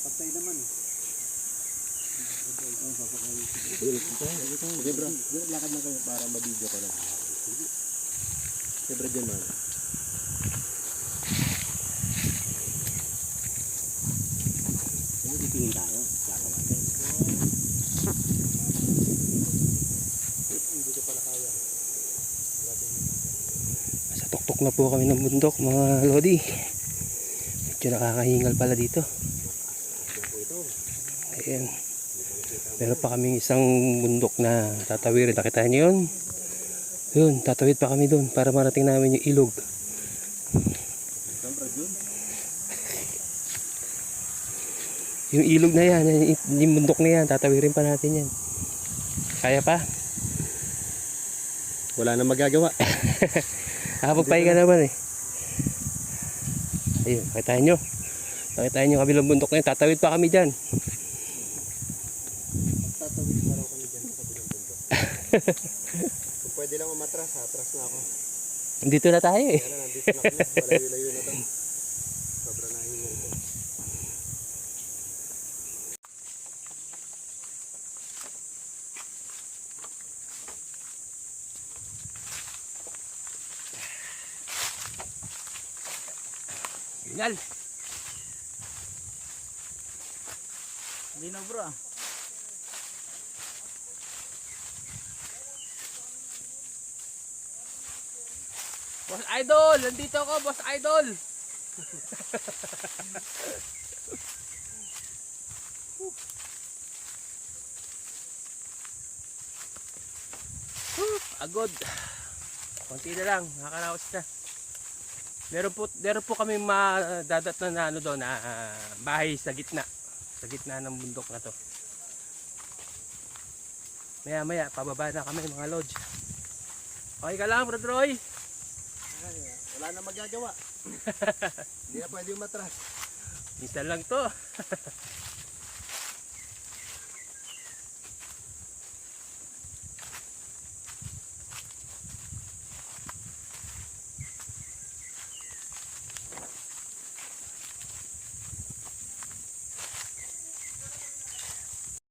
Patay naman eh. Sige bro, lakad na kayo para mabidyo ka na. Sige bro, dyan man. Yan, titingin tayo. Dito pala kaya. Sa tuktok na po kami ng bundok mga lodi. Medyo nakakahingal pala dito. Ayan. Meron pa kaming isang bundok na tatawirin. Nakita niyo yun? Yun, tatawid pa kami doon para marating namin yung ilog. Yung ilog na yan, yung bundok na yan, tatawirin pa natin yan. Kaya pa? Wala na magagawa. Pagpahinga naman eh. Ayun, nakita nyo. Nakita nyo kabilang bundok na yun. Tatawid pa kami dyan. Tatawid na raw kami dyan sa kabilang bundok. Kung pwede lang umatras, atras na ako. Dito na tayo eh. Kaya na, nandito na kami. Malayo-layo na daw. Sobra na hingal ko. Hingal. Hindi na bro. Boss Idol! Nandito ako, Boss Idol! Agod. Konti na lang, nakakaraos na. Meron po kami madadatnan na ano doon, na bahay sa gitna. Sa gitna ng bundok na to. Maya maya, pababa na kami mga lodge. Okay ka lang, Bro Troy? Wala na magagawa. Hindi na pwede umatras. Minsan lang to.